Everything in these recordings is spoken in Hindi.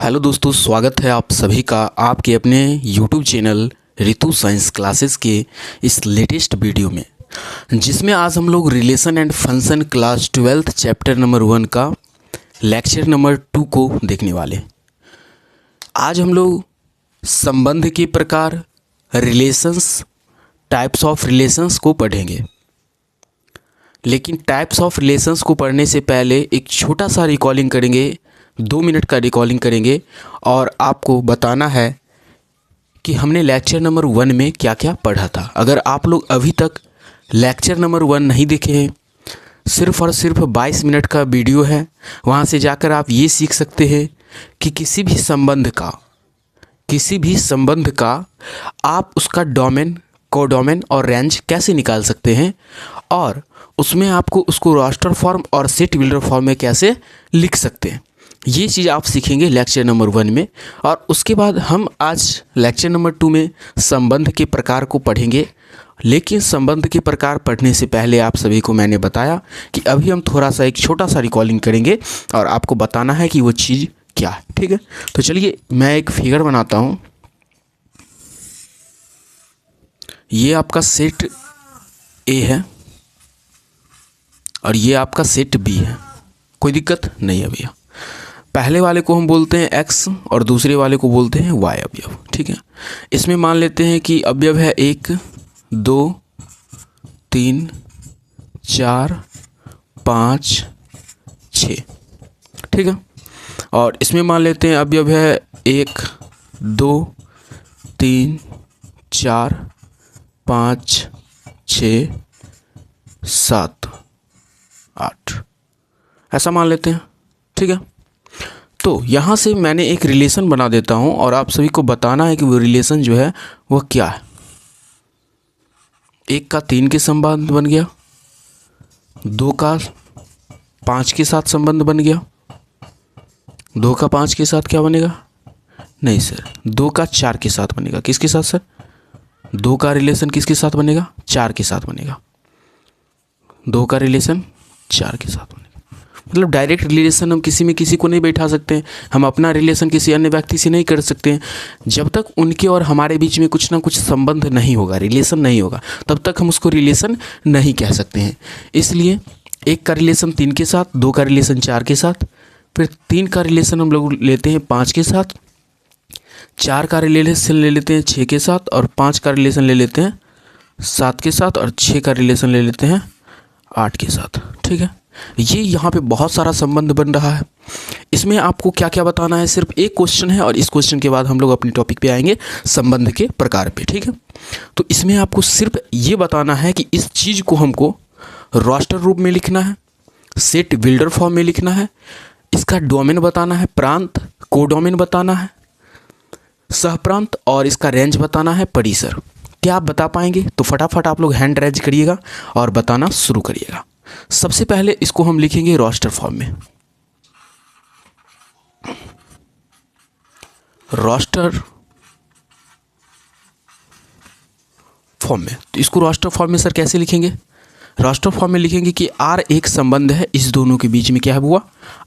हेलो दोस्तों, स्वागत है आप सभी का आपके अपने YouTube channel Ritu science classes के इस लेटेस्ट वीडियो में, जिसमें आज हम लोग relation and function class 12th chapter number 1 का लेक्चर नंबर 2 को देखने वाले हैं। आज हम लोग संबंध के प्रकार, रिलेशंस, टाइप्स ऑफ रिलेशंस को पढ़ेंगे। लेकिन टाइप्स ऑफ रिलेशंस को पढ़ने से पहले एक छोटा सा रिकॉलिंग करेंगे, 2 मिनट का रिकॉलिंग करेंगे और आपको बताना है कि हमने लेक्चर नंबर 1 में क्या क्या पढ़ा था। अगर आप लोग अभी तक लेक्चर नंबर 1 नहीं देखे हैं, सिर्फ़ और सिर्फ 22 मिनट का वीडियो है, वहाँ से जाकर आप ये सीख सकते हैं कि किसी भी संबंध का आप उसका डोमेन, कोडोमेन और रेंज कैसे निकाल सकते हैं, और उसमें आपको उसको रास्टर फॉर्म और सेट बिल्डर फॉर्म में कैसे लिख सकते हैं। ये चीज़ आप सीखेंगे लेक्चर नंबर 1 में। और उसके बाद हम आज लेक्चर नंबर 2 में संबंध के प्रकार को पढ़ेंगे। लेकिन संबंध के प्रकार पढ़ने से पहले आप सभी को मैंने बताया कि अभी हम थोड़ा सा एक छोटा सा रिकॉलिंग करेंगे और आपको बताना है कि वो चीज़ क्या है। ठीक है, तो चलिए मैं एक फिगर बनाता हूँ। ये आपका सेट ए है और ये आपका सेट बी है। कोई दिक्कत नहीं है भैया। पहले वाले को हम बोलते हैं एक्स और दूसरे वाले को बोलते हैं वाई अवयव। ठीक है, इसमें मान लेते हैं कि अवयव है 1 2 3 4 5 6। ठीक है, और इसमें मान लेते हैं अवयव है 1 2 3 4 5 6 7 8, ऐसा मान लेते हैं। ठीक है, तो यहाँ से मैंने एक रिलेशन बना देता हूँ और आप सभी को बताना है कि वो रिलेशन जो है वो क्या है। 1 का 3 के संबंध बन गया, 2 का 5 के साथ संबंध बन गया, 2 का 5 के साथ क्या बनेगा? नहीं सर, 2 का 4 के साथ बनेगा। किसके साथ सर? 2 का रिलेशन किसके साथ बनेगा? 4 के साथ बनेगा। 2 का रिलेशन 4 के साथ बनेगा। मतलब डायरेक्ट रिलेशन हम किसी में किसी को नहीं बैठा सकते हैं। हम अपना रिलेशन किसी अन्य व्यक्ति से नहीं कर सकते हैं। जब तक उनके और हमारे बीच में कुछ ना कुछ संबंध नहीं होगा, रिलेशन नहीं होगा, तब तक हम उसको रिलेशन नहीं कह सकते हैं। इसलिए 1 का रिलेशन 3 के साथ, 2 का रिलेशन 4 के साथ, फिर 3 का रिलेशन हम लोग लेते हैं 5 के साथ, 4 का रिलेशन ले लेते हैं 6 के साथ, और 5 का रिलेशन ले लेते हैं 7 के साथ, और 6 का रिलेशन ले लेते हैं 8 के साथ। ठीक है, ये यहाँ पे बहुत सारा संबंध बन रहा है। इसमें आपको क्या क्या बताना है, सिर्फ एक क्वेश्चन है और इस क्वेश्चन के बाद हम लोग अपने टॉपिक पे आएंगे, संबंध के प्रकार पे। ठीक है, तो इसमें आपको सिर्फ ये बताना है कि इस चीज़ को हमको रास्टर रूप में लिखना है, सेट बिल्डर फॉर्म में लिखना है, इसका डोमेन बताना है, प्रांत कोडोमेन बताना है, सहप्रांत, और इसका रेंज बताना है, परिसर। क्या आप बता पाएंगे? तो फटाफट आप लोग हैंड रेज करिएगा और बताना शुरू करिएगा। सबसे पहले इसको हम लिखेंगे रास्टर फॉर्म में। रास्टर फॉर्म में, तो इसको रास्टर फॉर्म में सर कैसे लिखेंगे? रास्टर फॉर्म में लिखेंगे कि आर एक संबंध है, इस दोनों के बीच में क्या हुआ?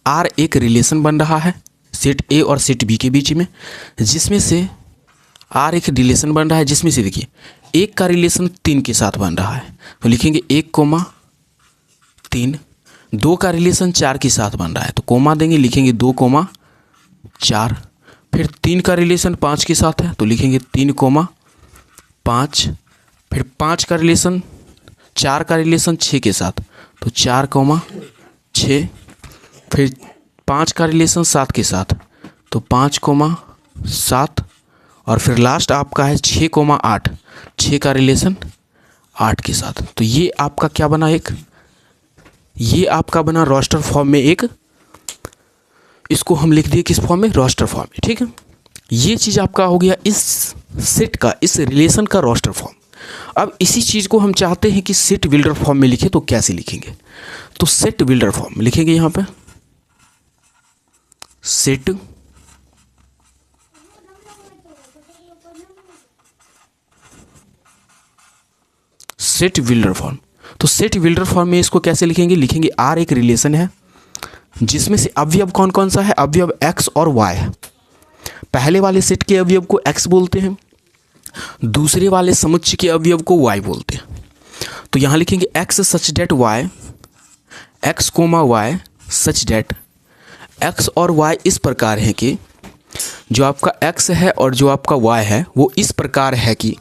आर एक रिलेशन बन रहा है सेट ए और सेट बी के बीच में, जिसमें से आर एक रिलेशन बन रहा है, जिसमें से देखिए 1 का रिलेशन 3 के साथ बन रहा है, तो लिखेंगे 1, 3। 2 का रिलेशन 4 के साथ बन रहा है, तो कोमा देंगे, लिखेंगे 2, 4। फिर 3 का रिलेशन 5 के साथ है, तो लिखेंगे 3, 5। फिर 5 का रिलेशन 4 का रिलेशन 6 के साथ, तो 4, 6। फिर 5 का रिलेशन 7 के साथ, तो 5, 7। और फिर लास्ट आपका है 6, 8। 6 का रिलेशन 8 के साथ, तो ये आपका क्या बना? ये आपका बना रास्टर फॉर्म में एक। इसको हम लिख दिए किस फॉर्म में? रास्टर फॉर्म में। ठीक है, ये चीज़ आपका हो गया इस सेट का, इस रिलेशन का रास्टर फॉर्म। अब इसी चीज़ को हम चाहते हैं कि सेट बिल्डर फॉर्म में लिखें, तो कैसे लिखेंगे? तो सेट बिल्डर फॉर्म में लिखेंगे यहाँ पे सेट बिल्डर फॉर्म। तो सेट बिल्डर फॉर्म में इसको कैसे लिखेंगे? लिखेंगे आर एक रिलेशन है जिसमें से अवयव कौन कौन सा है? अवयव एक्स और वाई है। पहले वाले सेट के अवयव को x बोलते हैं, दूसरे वाले समुच्चय के अवयव को y बोलते हैं। तो यहाँ लिखेंगे x such that y, x comma y such that x और y इस प्रकार है कि जो आपका x है और जो आपका y है वो इस प्रकार है कि,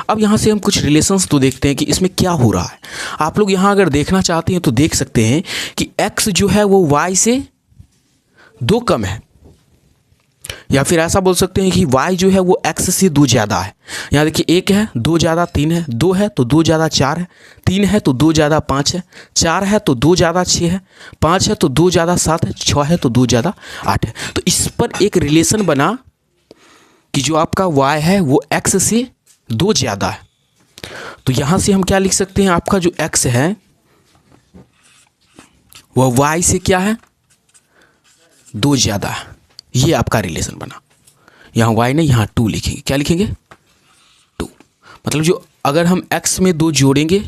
अब यहाँ से हम कुछ रिलेशंस तो देखते हैं कि इसमें क्या हो रहा है। आप लोग यहाँ अगर देखना चाहते हैं तो देख सकते हैं कि x जो है वो y से 2 कम है, या फिर ऐसा बोल सकते हैं कि y जो है वो x से 2 ज़्यादा है। यहाँ देखिए 1 है, 2 ज़्यादा 3 है, 2 है तो 2 ज़्यादा 4 है, 3 है तो 2 ज़्यादा 5 है, 4 है तो 2 ज़्यादा 6 है, 5 है तो 2 ज़्यादा 7 है, 6 है तो 2 ज़्यादा 8 है। तो इस पर एक रिलेशन बना कि जो आपका y है वो x से 2 ज़्यादा है। तो यहाँ से हम क्या लिख सकते हैं, आपका जो x है वह y से क्या है, 2 ज़्यादा है। ये आपका रिलेशन बना। यहाँ y नहीं, यहाँ 2 लिखेंगे। क्या लिखेंगे, 2। मतलब जो अगर हम x में 2 जोड़ेंगे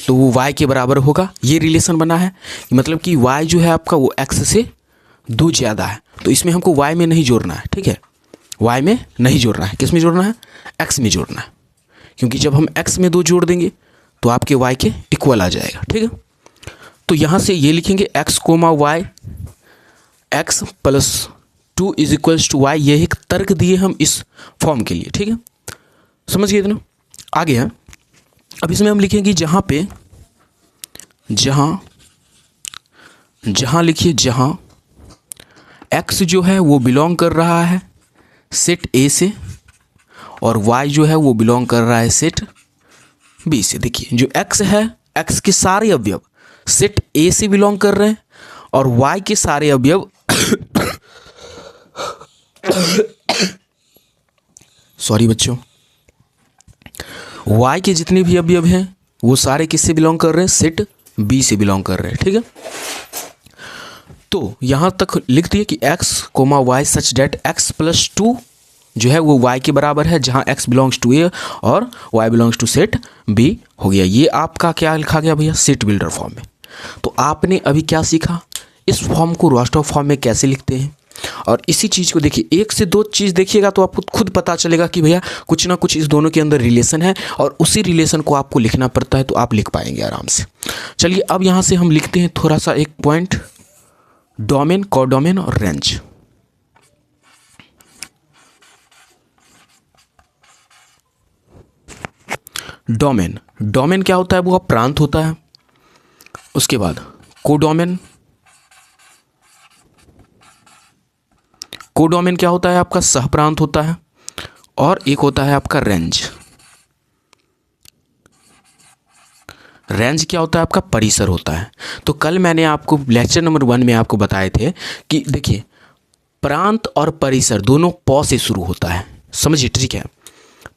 तो वो y के बराबर होगा। ये रिलेशन बना है, मतलब कि y जो है आपका वो x से 2 ज़्यादा है। तो इसमें हमको y में नहीं जोड़ना है, ठीक है, y में नहीं जोड़ना है। किस में जोड़ना है, x में जोड़ना है, क्योंकि जब हम x में 2 जोड़ देंगे तो आपके y के इक्वल आ जाएगा, ठीक है। तो यहाँ से ये लिखेंगे x comma y, x plus 2 is equals to y. ये एक तर्क दिए हम इस फॉर्म के लिए, ठीक है, समझ गए इतना। आगे है, अब इसमें हम लिखेंगे जहाँ पे जहाँ लिखिए जहाँ x जो है वो बिलोंग कर रहा है सेट A से और y जो है वो बिलोंग कर रहा है सेट B से। देखिए जो x है, x के सारे अवयव सेट A से बिलोंग कर रहे हैं और y के सारे अवयव सॉरी बच्चों, y के जितने भी अवयव हैं वो सारे किससे बिलोंग कर रहे हैं, सेट B से बिलोंग कर रहे हैं, ठीक है। तो यहाँ तक लिख दिए कि x comma y such that x plus 2 जो है वो y के बराबर है, जहाँ x बिलोंग्स टू A और y belongs to set B हो गया। ये आपका क्या लिखा गया भैया, सेट बिल्डर फॉर्म में। तो आपने अभी क्या सीखा, इस फॉर्म को रोस्टर फॉर्म में कैसे लिखते हैं। और इसी चीज़ को देखिए, 1 से 2 चीज़ देखिएगा तो आपको खुद पता चलेगा कि भैया कुछ ना कुछ इस दोनों के अंदर रिलेशन है और उसी रिलेशन को आपको लिखना पड़ता है, तो आप लिख पाएंगे आराम से। चलिए अब यहाँ से हम लिखते हैं थोड़ा सा एक पॉइंट, डोमेन, कोडोमेन और रेंज। डोमेन क्या होता है, वो प्रांत होता है। उसके बाद कोडोमेन क्या होता है, आपका सह प्रांत होता है। और एक होता है आपका रेंज क्या होता है, आपका परिसर होता है। तो कल मैंने आपको लेक्चर नंबर 1 में आपको बताए थे कि देखिए प्रांत और परिसर दोनों प से शुरू होता है, समझिए, ठीक है।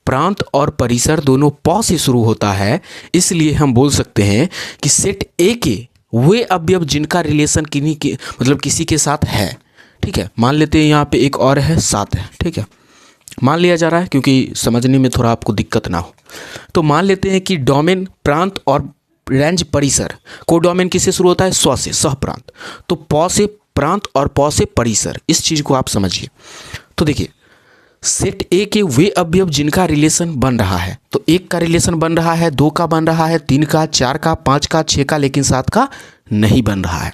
प्रांत और परिसर दोनों प से शुरू होता है, इसलिए हम बोल सकते हैं कि सेट ए के वे अवयव जिनका रिलेशन किन्हीं के मतलब किसी के साथ है, ठीक है। मान लेते हैं यहाँ पे एक और है 7 है, ठीक है, मान लिया जा रहा है क्योंकि समझने में थोड़ा आपको दिक्कत ना हो। तो मान लेते हैं कि डोमेन, प्रांत और रेंज, परिसर, कोडोमेन किससे शुरू होता है, स्व से, सह प्रांत। तो प से प्रांत और प से परिसर, इस चीज़ को आप समझिए। तो देखिए सेट ए के वे अवयव जिनका रिलेशन बन रहा है, तो 1 का रिलेशन बन रहा है, 2 का बन रहा है, 3 का, 4 का, 5 का, 6 का, लेकिन 7 का नहीं बन रहा है।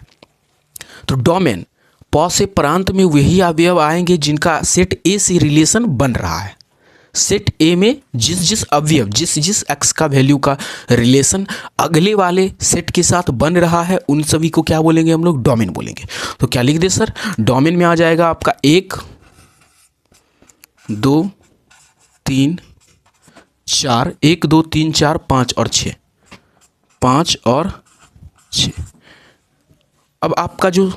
तो डोमेन, प से प्रांत में वही अवयव आएंगे जिनका सेट ए से रिलेशन बन रहा है। सेट ए में जिस अवयव जिस एक्स का वैल्यू का रिलेशन अगले वाले सेट के साथ बन रहा है, उन सभी को क्या बोलेंगे हम लोग, डोमेन बोलेंगे। तो क्या लिख दे सर, डोमेन में आ जाएगा आपका 1 2 3 4, 1 2 3 4 5 और 6, 5 और 6। अब आपका जो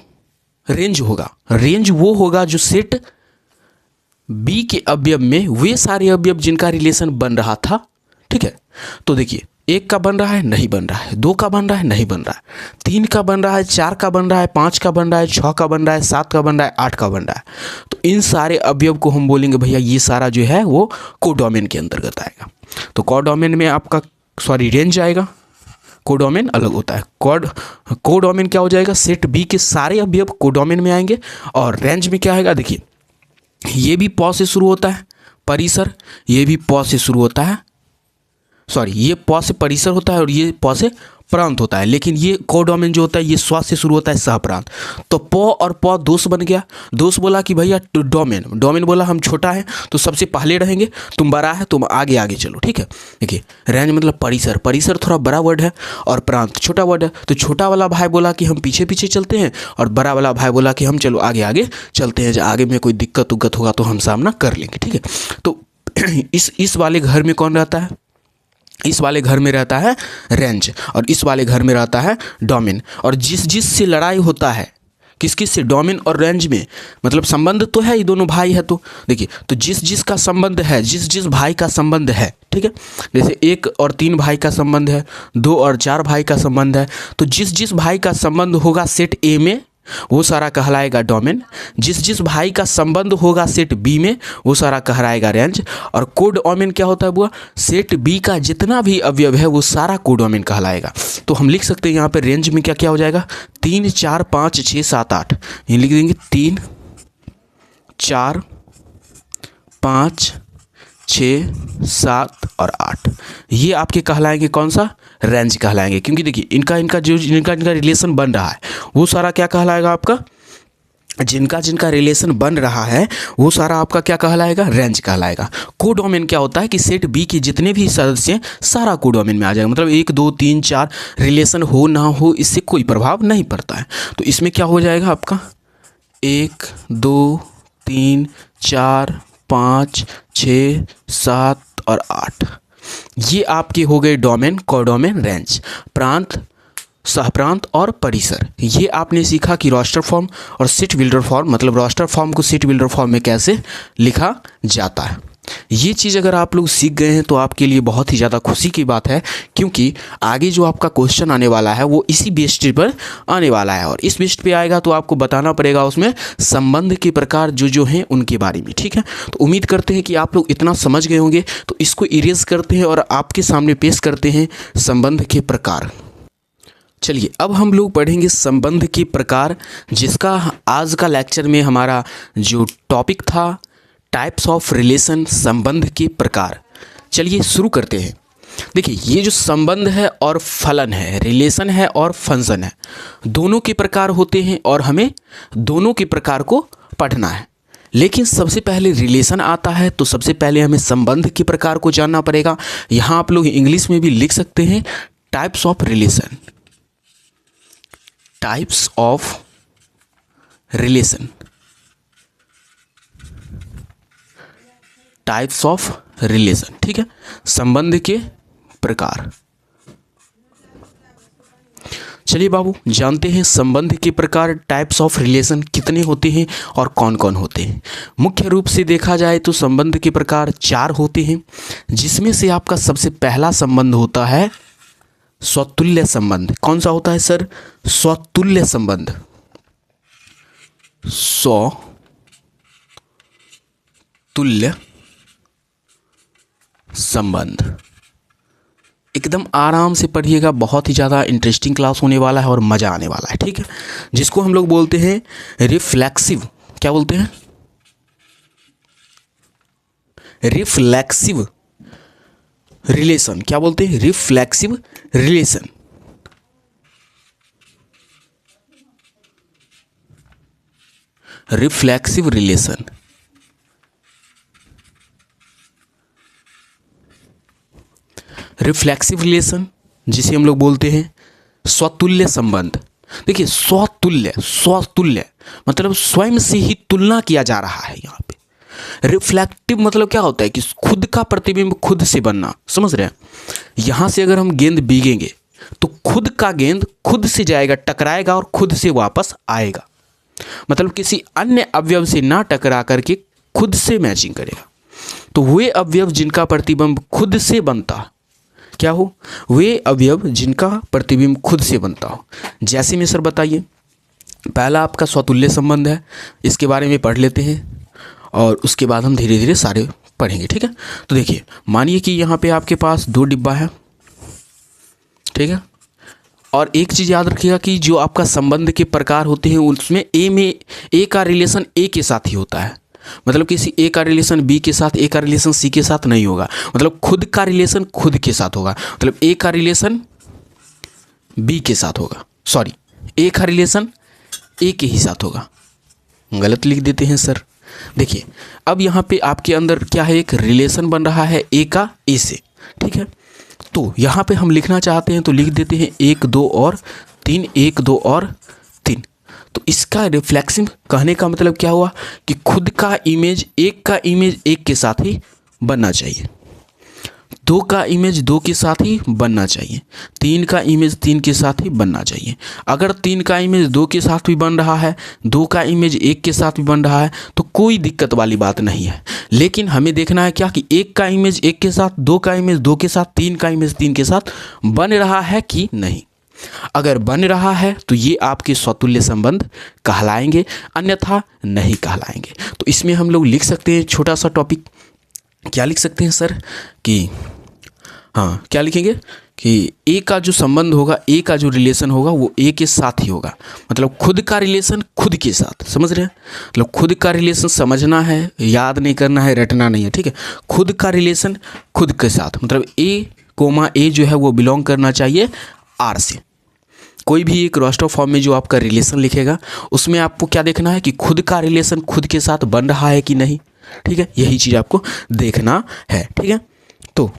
रेंज होगा, रेंज वो होगा जो सेट बी के अवयव में वे सारे अवयव जिनका रिलेशन बन रहा था, ठीक है। तो देखिए 1 का बन रहा है, नहीं बन रहा है, 2 का बन रहा है, नहीं बन रहा है, 3 का बन रहा है, 4 का बन रहा है, 5 का बन रहा है, 6 का बन रहा है, 7 का बन रहा है, 8 का बन रहा है। तो इन सारे अवयव को हम बोलेंगे भैया ये सारा जो है वो कोडोमेन के अंतर्गत आएगा। तो कोडोमेन में आपका रेंज आएगा, कोडोमेन अलग होता है। कोडोमेन क्या हो जाएगा, सेट बी के सारे अवयव कोडोमेन में आएंगे। और रेंज में क्या आएगा, देखिए ये भी प से शुरू होता है परिसर, ये भी प से शुरू होता है, सॉरी ये प से परिसर होता है और ये प से प्रांत होता है, लेकिन ये कोडोमेन जो होता है ये स्व से शुरू होता है सह प्रांत। तो प और प दोष बन गया। दोष बोला कि भैया डोमेन, डोमेन बोला हम छोटा है तो सबसे पहले रहेंगे, तुम बड़ा है तुम आगे आगे चलो, ठीक है। देखिए रेंज मतलब परिसर, परिसर थोड़ा बड़ा वर्ड है और प्रांत छोटा वर्ड है, तो छोटा वाला भाई बोला कि हम पीछे पीछे चलते हैं और बड़ा वाला भाई बोला कि हम चलो आगे आगे चलते हैं, जब आगे में कोई दिक्कत उक्कत होगा तो हम सामना कर लेंगे, ठीक है। तो इस वाले घर में कौन रहता है, इस वाले घर में रहता है रेंज और इस वाले घर में रहता है डोमेन। और जिस जिस से लड़ाई होता है किस किस से, डोमेन और रेंज में, मतलब संबंध तो है, ये दोनों भाई है। तो देखिए तो जिस जिस का संबंध है, जिस जिस भाई का संबंध है, ठीक है, जैसे 1 और 3 भाई का संबंध है, 2 और 4 भाई का संबंध है, तो जिस जिस भाई का संबंध होगा सेट ए में वो सारा कहलाएगा डोमेन, जिस जिस भाई का संबंध होगा सेट बी में वो सारा कहलाएगा रेंज। और कोडोमेन क्या होता है बुआ, सेट बी का जितना भी अवयव है वो सारा कोडोमेन कहलाएगा। तो हम लिख सकते हैं यहाँ पे रेंज में क्या क्या हो जाएगा, 3 4 5 6 7 8, ये लिख देंगे 3 4 5 6 7 और 8, ये आपके कहलाएंगे कौन सा, रेंज कहलाएंगे। क्योंकि देखिए इनका रिलेशन बन रहा है वो सारा क्या कहलाएगा आपका, जिनका रिलेशन बन रहा है वो सारा आपका क्या कहलाएगा, रेंज कहलाएगा। कोडोमेन क्या होता है कि सेट बी के जितने भी सदस्य हैं सारा कोडोमेन में आ जाएगा, मतलब 1 2 3 4 रिलेशन हो ना हो इससे कोई प्रभाव नहीं पड़ता है। तो इसमें क्या हो जाएगा आपका 1 2 3 4 5 6 7 और 8, ये आपके हो गए डोमेन, कोडोमेन, रेंज, प्रांत, सहप्रांत और परिसर। ये आपने सीखा कि रोस्टर फॉर्म और सीट बिल्डर फॉर्म, मतलब रोस्टर फॉर्म को सीट बिल्डर फॉर्म में कैसे लिखा जाता है। ये चीज़ अगर आप लोग सीख गए हैं तो आपके लिए बहुत ही ज़्यादा खुशी की बात है, क्योंकि आगे जो आपका क्वेश्चन आने वाला है वो इसी बेस्ड पर आने वाला है और इस बेस्ड पे आएगा तो आपको बताना पड़ेगा उसमें संबंध के प्रकार जो हैं उनके बारे में, ठीक है। तो उम्मीद करते हैं कि आप लोग इतना समझ गए होंगे, तो इसको इरेज करते हैं और आपके सामने पेश करते हैं संबंध के प्रकार। चलिए अब हम लोग पढ़ेंगे संबंध के प्रकार, जिसका आज का लेक्चर में हमारा जो टॉपिक था टाइप्स ऑफ रिलेशन, संबंध के प्रकार। चलिए शुरू करते हैं। देखिए ये जो संबंध है और फलन है, रिलेशन है और फंक्शन है, दोनों के प्रकार होते हैं और हमें दोनों के प्रकार को पढ़ना है। लेकिन सबसे पहले रिलेशन आता है तो सबसे पहले हमें संबंध के प्रकार को जानना पड़ेगा। यहाँ आप लोग इंग्लिश में भी लिख सकते हैं types of relation, types of relation, types of relation, ठीक है, संबंध के प्रकार। चलिए बाबू जानते हैं संबंध के प्रकार, टाइप्स ऑफ रिलेशन कितने होते हैं और कौन कौन होते हैं। मुख्य रूप से देखा जाए तो संबंध के प्रकार 4 होते हैं, जिसमें से आपका सबसे पहला संबंध होता है स्वतुल्य संबंध। कौन सा होता है सर, स्वतुल्य संबंध, स्वतुल्य संबंध। एकदम आराम से पढ़िएगा, बहुत ही ज़्यादा इंटरेस्टिंग क्लास होने वाला है और मज़ा आने वाला है, ठीक है। जिसको हम लोग बोलते हैं रिफ्लेक्सिव, क्या बोलते हैं, रिफ्लेक्सिव रिलेशन, क्या बोलते हैं, reflexive relation. Reflexive relation, reflexive relation जिसे हम लोग बोलते हैं स्वतुल्य संबंध। देखिए स्वतुल्य, स्वतुल्य मतलब स्वयं से ही तुलना किया जा रहा है यहाँ पे। रिफ्लेक्टिव मतलब क्या होता है कि खुद का प्रतिबिंब खुद से बनना, समझ रहे हैं। यहाँ से अगर हम गेंद बीगेंगे तो खुद का गेंद खुद से जाएगा, टकराएगा और खुद से वापस आएगा, मतलब किसी अन्य अवयव से ना टकरा करके खुद से मैचिंग करेगा। तो वे अवयव जिनका प्रतिबिंब खुद से बनता, क्या हो, वे अवयव जिनका प्रतिबिंब खुद से बनता हो। जैसे में सर बताइए, पहला आपका स्वतुल्य संबंध है, इसके बारे में पढ़ लेते हैं और उसके बाद हम धीरे धीरे सारे पढ़ेंगे, ठीक है। तो देखिए मानिए कि यहाँ पे आपके पास 2 डिब्बा है, ठीक है, और एक चीज़ याद रखिएगा कि जो आपका संबंध के प्रकार होते हैं उसमें ए का रिलेशन ए के साथ ही होता है। मतलब किसी ए का रिलेशन बी के साथ, ए का रिलेशन सी के साथ नहीं होगा। मतलब खुद का रिलेशन खुद के साथ होगा। मतलब ए का रिलेशन बी के साथ होगा, सॉरी ए का रिलेशन ए के ही साथ होगा। गलत लिख देते हैं सर। देखिए अब यहाँ पे आपके अंदर क्या है, एक रिलेशन बन रहा है ए का ए से, ठीक है। तो यहाँ पे हम लिखना चाहते हैं तो लिख देते हैं 1 2 और 3, 1 2 और 3। तो इसका रिफ्लेक्सिव कहने का मतलब क्या हुआ कि खुद का इमेज एक के साथ ही बनना चाहिए, 2 का इमेज 2 के साथ ही बनना चाहिए, 3 का इमेज 3 के साथ ही बनना चाहिए। अगर 3 का इमेज 2 के साथ भी बन रहा है, 2 का इमेज 1 के साथ भी बन रहा है तो कोई दिक्कत वाली बात नहीं है। लेकिन हमें देखना है क्या कि 1 का इमेज 1 के साथ, 2 का इमेज 2 के साथ, 3 का इमेज 3 के साथ बन रहा है कि नहीं। अगर बन रहा है तो ये आपके स्वतुल्य संबंध कहलाएंगे, अन्यथा नहीं कहलाएंगे। तो इसमें हम लोग लिख सकते हैं छोटा सा टॉपिक, क्या लिख सकते हैं सर कि हाँ क्या लिखेंगे कि ए का जो संबंध होगा, ए का जो रिलेशन होगा वो ए के साथ ही होगा। मतलब खुद का रिलेशन खुद के साथ, समझ रहे हैं। मतलब खुद का रिलेशन समझना है, याद नहीं करना है, रटना नहीं है, ठीक है। खुद का रिलेशन खुद के साथ, मतलब ए जो है वो बिलोंग करना चाहिए आर से। कोई भी एक रोस्टर फॉर्म में जो आपका रिलेशन लिखेगा उसमें आपको क्या देखना है कि खुद का रिलेशन खुद के साथ बन रहा है कि नहीं, ठीक है। यही चीज़ आपको देखना है, ठीक है। तो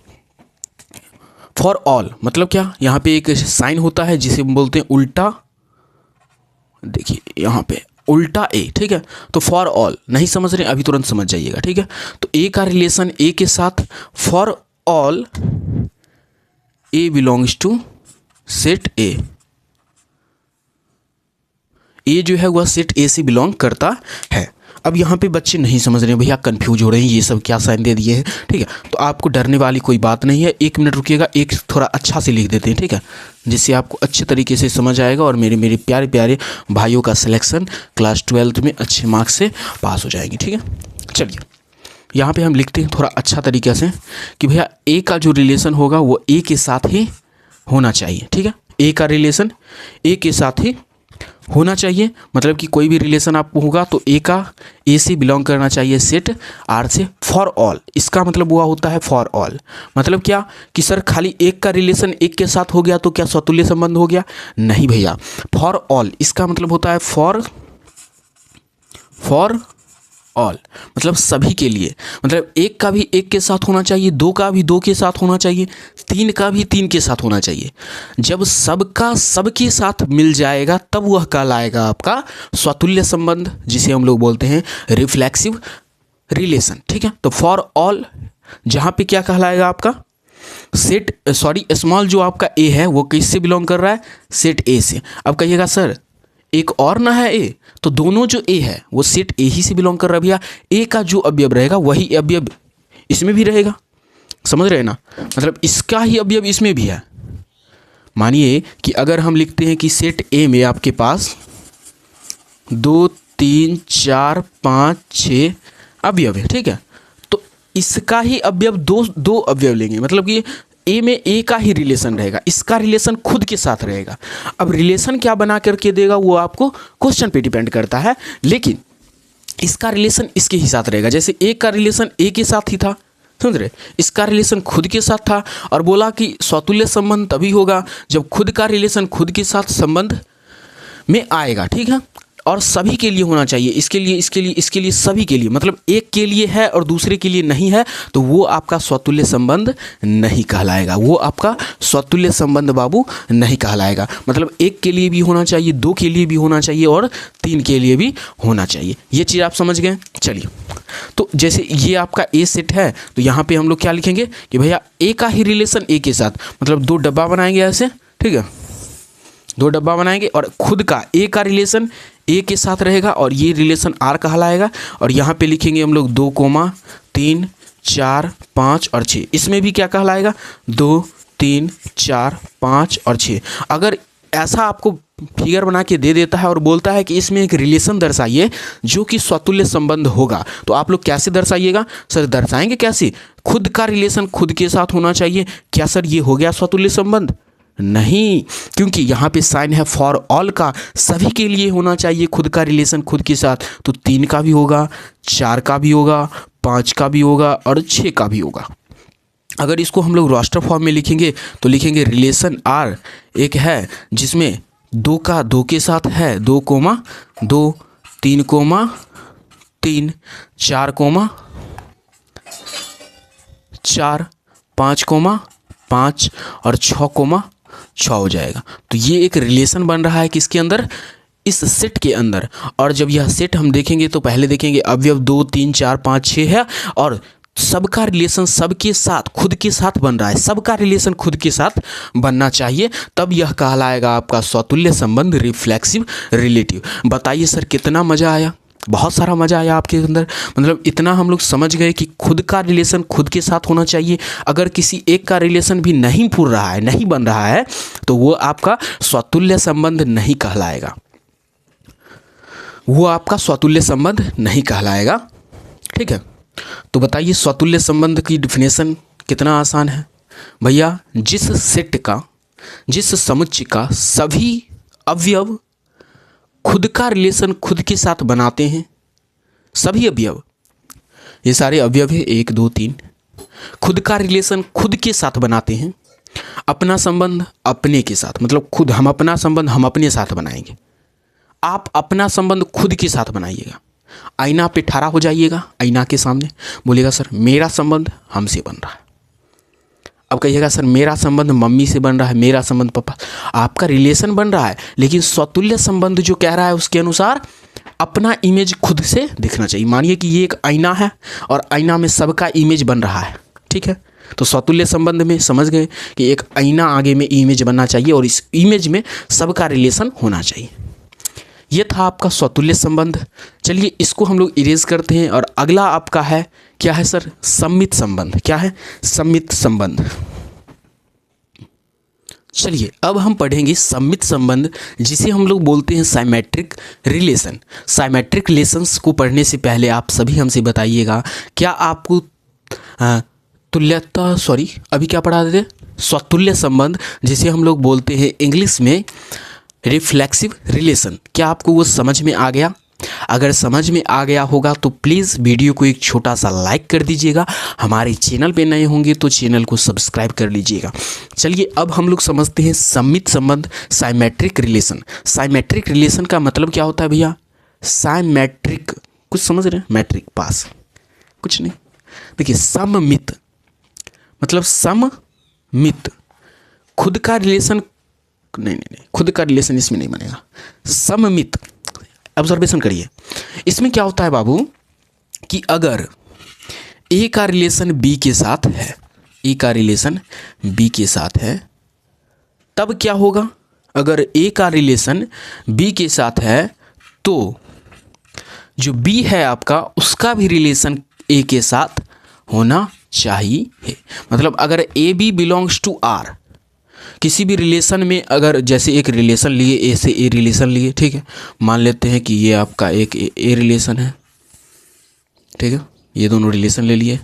फॉर ऑल मतलब क्या, यहाँ पे एक साइन होता है जिसे हम बोलते हैं उल्टा, देखिए यहाँ पे उल्टा ए, ठीक है। तो फॉर ऑल नहीं समझ रहे अभी तुरंत समझ जाइएगा, ठीक है। तो ए का रिलेशन ए के साथ, for all A belongs to set A, A जो है वह सेट ए से बिलोंग करता है। अब यहाँ पे बच्चे नहीं समझ रहे हैं, भैया कंफ्यूज हो रहे हैं, ये सब क्या साइन दे दिए हैं, ठीक है। तो आपको डरने वाली कोई बात नहीं है, 1 मिनट रुकिएगा, एक थोड़ा अच्छा से लिख देते हैं, ठीक है, जिससे आपको अच्छे तरीके से समझ आएगा और मेरे प्यारे प्यारे भाइयों का सिलेक्शन क्लास 12th में अच्छे मार्क्स से पास हो जाएंगे, ठीक है। चलिए यहाँ पर हम लिखते हैं थोड़ा अच्छा तरीके से कि भैया ए का जो रिलेशन होगा वो ए के साथ ही होना चाहिए, ठीक है। ए का रिलेशन ए के साथ ही होना चाहिए। मतलब कि कोई भी रिलेशन आपको होगा तो ए का ए से बिलोंग करना चाहिए सेट आर से। फॉर ऑल इसका मतलब हुआ होता है फॉर ऑल, मतलब क्या कि सर खाली एक का रिलेशन एक के साथ हो गया तो क्या स्वतुल्य संबंध हो गया? नहीं भैया, फॉर ऑल इसका मतलब होता है फॉर ऑल, मतलब सभी के लिए। मतलब एक का भी एक के साथ होना चाहिए, दो का भी दो के साथ होना चाहिए, तीन का भी तीन के साथ होना चाहिए। जब सबका सबके साथ मिल जाएगा तब वह कहलाएगा आपका स्वतुल्य संबंध, जिसे हम लोग बोलते हैं रिफ्लेक्सिव रिलेशन, ठीक है। तो फॉर ऑल जहाँ पे क्या कहलाएगा आपका सेट, सॉरी स्मॉल जो आपका ए है वो किससे बिलोंग कर रहा है? सेट ए से। अब कहिएगा सर एक और ना है ए, तो दोनों जो ए है वो सेट ए ही से बिलोंग कर रहा है भैया। ए का जो अवयव रहेगा वही अवयव इसमें भी रहेगा, समझ रहे हैं ना। मतलब इसका ही अवयव इसमें भी है। मानिए कि अगर हम लिखते हैं कि सेट ए में आपके पास 2 3 4 5 6 अवयव है, ठीक है। तो इसका ही अवयव दो अवयव लेंगे, मतलब कि ए में ए का ही रिलेशन रहेगा, इसका रिलेशन खुद के साथ रहेगा। अब रिलेशन क्या बना करके देगा वो आपको क्वेश्चन पे डिपेंड करता है, लेकिन इसका रिलेशन इसके ही साथ रहेगा। जैसे ए का रिलेशन ए के साथ ही था, समझ रहे, इसका रिलेशन खुद के साथ था, और बोला कि स्वतुल्य संबंध तभी होगा जब खुद का रिलेशन खुद के साथ संबंध में आएगा, ठीक है। और सभी के लिए होना चाहिए, इसके लिए सभी के लिए, मतलब एक के लिए है और दूसरे के लिए नहीं है तो वो आपका स्वतुल्य संबंध नहीं कहलाएगा, वो आपका स्वतुल्य संबंध बाबू नहीं कहलाएगा। मतलब एक के लिए भी होना चाहिए, दो के लिए भी होना चाहिए और तीन के लिए भी होना चाहिए। ये चीज़ आप समझ गए। चलिए, तो जैसे ये आपका ए सेट है तो यहाँ पे हम लोग क्या लिखेंगे कि भैया ए का ही रिलेशन ए के साथ, मतलब 2 डब्बा बनाएंगे ऐसे, ठीक है, 2 डब्बा बनाएंगे और खुद का ए का रिलेशन ए के साथ रहेगा और ये रिलेशन आर कहलाएगा। और यहाँ पे लिखेंगे हम लोग 2, 3 4 5 और 6, इसमें भी क्या कहलाएगा 2 3 4 5 और 6। अगर ऐसा आपको फिगर बना के दे देता है और बोलता है कि इसमें एक रिलेशन दर्शाइए जो कि स्वतुल्य संबंध होगा, तो आप लोग कैसे दर्शाइएगा? सर दर्शाएंगे कैसे? खुद का रिलेशन खुद के साथ होना चाहिए। क्या सर ये हो गया स्वतुल्य संबंध? नहीं, क्योंकि यहाँ पे साइन है फॉर ऑल का, सभी के लिए होना चाहिए खुद का रिलेशन खुद के साथ। तो 3 का भी होगा, 4 का भी होगा, 5 का भी होगा और 6 का भी होगा। अगर इसको हम लोग रोस्टर फॉर्म में लिखेंगे तो लिखेंगे रिलेशन आर एक है जिसमें 2 का 2 के साथ है 2 कोमा 2, 3 कोमा 3, 4 कोमा 4, 5 कोमा 5 और 6 कोमा 6 हो जाएगा। तो ये एक रिलेशन बन रहा है किसके अंदर, इस सेट के अंदर। और जब यह सेट हम देखेंगे तो पहले देखेंगे अवयव 2 3 4 5 6 है और सबका रिलेशन सबके साथ खुद के साथ बन रहा है, सबका रिलेशन खुद के साथ बनना चाहिए, तब यह कहलाएगा आपका स्वतुल्य संबंध, रिफ्लेक्सिव रिलेटिव। बताइए सर कितना मज़ा आया, बहुत सारा मज़ा आया आपके अंदर। मतलब इतना हम लोग समझ गए कि खुद का रिलेशन खुद के साथ होना चाहिए। अगर किसी एक का रिलेशन भी नहीं पूर रहा है, नहीं बन रहा है, तो वो आपका स्वतुल्य संबंध नहीं कहलाएगा, वो आपका स्वतुल्य संबंध नहीं कहलाएगा। ठीक है, तो बताइए स्वतुल्य संबंध की डिफिनेशन कितना आसान है भैया, जिस सेट का, जिस समुच्चय का सभी अवयव खुद का रिलेशन खुद के साथ बनाते हैं, सभी अवयव, ये सारे अवयव है 1 2 3, खुद का रिलेशन खुद के साथ बनाते हैं, अपना संबंध अपने के साथ, मतलब खुद हम अपना संबंध हम अपने साथ बनाएंगे, आप अपना संबंध खुद के साथ बनाइएगा। आईना पे ठहरा हो जाइएगा, आईना के सामने बोलिएगा सर मेरा संबंध हमसे बन रहा है। अब कहिएगा सर मेरा संबंध मम्मी से बन रहा है, मेरा संबंध पापा, आपका रिलेशन बन रहा है, लेकिन स्वतुल्य संबंध जो कह रहा है उसके अनुसार अपना इमेज खुद से दिखना चाहिए। मानिए कि ये एक आईना है और आईना में सबका इमेज बन रहा है, ठीक है, तो स्वतुल्य संबंध में समझ गए कि एक आईना आगे में इमेज बनना चाहिए और इस इमेज में सबका रिलेशन होना चाहिए। ये था आपका स्वतुल्य संबंध। चलिए इसको हम लोग इरेज करते हैं और अगला आपका है, क्या है सर, सम्मित संबंध। क्या है, सम्मित संबंध। चलिए अब हम पढ़ेंगे सम्मित संबंध, जिसे हम लोग बोलते हैं साइमेट्रिक रिलेशन। साइमेट्रिक रिलेशंस को पढ़ने से पहले आप सभी हमसे बताइएगा, क्या आपको तुल्यता, सॉरी अभी क्या पढ़ा देते, स्वतुल्य संबंध, जिसे हम लोग बोलते हैं इंग्लिश में रिफ्लेक्सिव रिलेशन, क्या आपको वो समझ में आ गया? अगर समझ में आ गया होगा तो प्लीज़ वीडियो को एक छोटा सा लाइक कर दीजिएगा, हमारे चैनल पे नए होंगे तो चैनल को सब्सक्राइब कर लीजिएगा। चलिए अब हम लोग समझते हैं सम्मित संबंध, साइमेट्रिक रिलेशन। साइमेट्रिक रिलेशन का मतलब क्या होता है भैया? साइमेट्रिक, कुछ समझ रहे हैं? मैट्रिक पास, कुछ नहीं। देखिए सममित मतलब सममित, खुद का रिलेशन नहीं, खुद का रिलेशन इसमें नहीं बनेगा। सममित, ऑब्जर्वेशन करिए, इसमें क्या होता है बाबू कि अगर ए का रिलेशन बी के साथ है, ए का रिलेशन बी के साथ है, तब क्या होगा? अगर ए का रिलेशन बी के साथ है तो जो बी है आपका, उसका भी रिलेशन ए के साथ होना चाहिए। मतलब अगर A B belongs to R, किसी भी रिलेशन में, अगर जैसे एक रिलेशन लिए, ए से ए रिलेशन लिए, ठीक है, मान लेते हैं कि ये आपका एक ए रिलेशन है, ठीक है, ये दोनों रिलेशन ले लिए,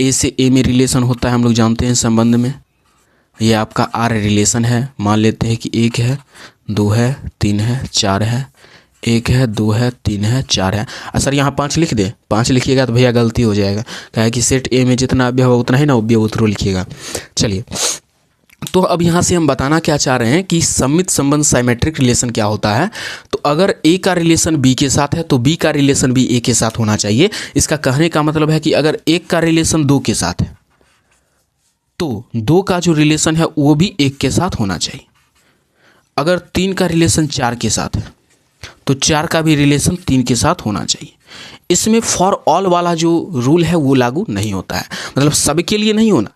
ए से ए में रिलेशन होता है, हम लोग जानते हैं संबंध में। ये आपका आर रिलेशन है, मान लेते हैं कि 1 है 2 है 3 है 4 है, 1 है 2 है 3 है 4 है। सर यहाँ 5 लिख दे, 5 लिखिएगा तो भैया गलती हो जाएगा, क्या है कि सेट ए में जितना अवयव होगा उतना ही ना अवयव उतरो लिखिएगा। चलिए तो अब यहाँ से हम बताना क्या चाह रहे हैं कि सम्मित संबंध साइमेट्रिक रिलेशन क्या होता है। तो अगर ए का रिलेशन बी के साथ है तो बी का रिलेशन भी ए के साथ होना चाहिए। इसका कहने का मतलब है कि अगर एक का रिलेशन 2 के साथ है तो 2 का जो रिलेशन है वो भी 1 के साथ होना चाहिए। अगर 3 का रिलेशन 4 के साथ है तो 4 का भी रिलेशन 3 के साथ होना चाहिए। इसमें फॉर ऑल वाला जो रूल है वो लागू नहीं होता है, मतलब सबके लिए नहीं होना।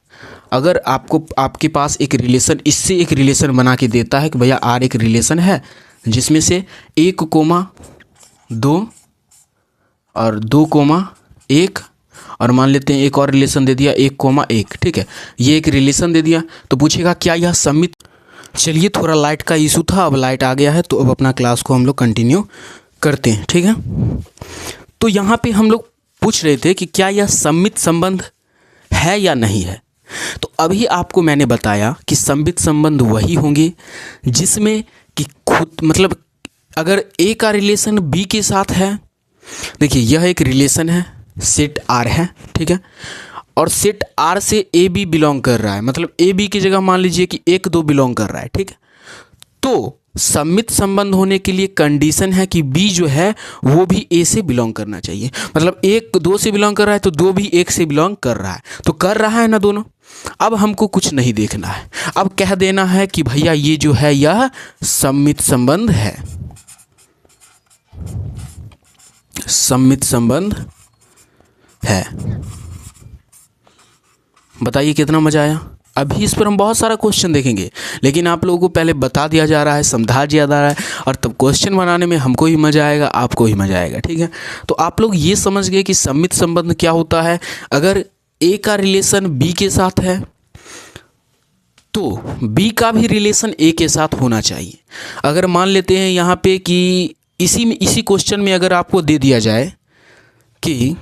अगर आपको, आपके पास एक रिलेशन इससे एक रिलेशन बना के देता है कि भैया आर एक रिलेशन है जिसमें से 1,2 और 2,1 और मान लेते हैं एक और रिलेशन दे दिया 1,1, ठीक है, ये एक रिलेशन दे दिया, तो पूछेगा क्या यह सम्मित। चलिए थोड़ा लाइट का इशू था, अब लाइट आ गया है तो अब अपना क्लास को हम लोग कंटिन्यू करते हैं, ठीक है। तो यहाँ पे हम लोग पूछ रहे थे कि क्या यह सम्मित संबंध है या नहीं है। तो अभी आपको मैंने बताया कि सममित संबंध वही होंगे जिसमें कि खुद मतलब अगर ए का रिलेशन बी के साथ है, देखिए यह एक रिलेशन है, सेट आर है, ठीक है, और सेट आर से ए बी बिलोंग कर रहा है, मतलब ए बी की जगह मान लीजिए कि 1 2 बिलोंग कर रहा है, ठीक है। तो सममित संबंध होने के लिए कंडीशन है कि बी जो है वो भी ए से बिलोंग करना चाहिए, मतलब 1 2 से बिलोंग कर रहा है तो 2 भी 1 से बिलोंग कर रहा है, तो कर रहा है ना दोनों। अब हमको कुछ नहीं देखना है, अब कह देना है कि भैया ये जो है यह सममित संबंध है, सममित संबंध है। बताइए कितना मजा आया। अभी इस पर हम बहुत सारा क्वेश्चन देखेंगे, लेकिन आप लोगों को पहले बता दिया जा रहा है, समझा दिया जा रहा है, और तब क्वेश्चन बनाने में हमको ही मजा आएगा, आपको ही मजा आएगा, ठीक है। तो आप लोग ये समझ गए कि सममित संबंध क्या होता है। अगर ए का रिलेशन बी के साथ है तो बी का भी रिलेशन ए के साथ होना चाहिए। अगर मान लेते हैं यहाँ पे कि इसी क्वेश्चन में अगर आपको दे दिया जाए कि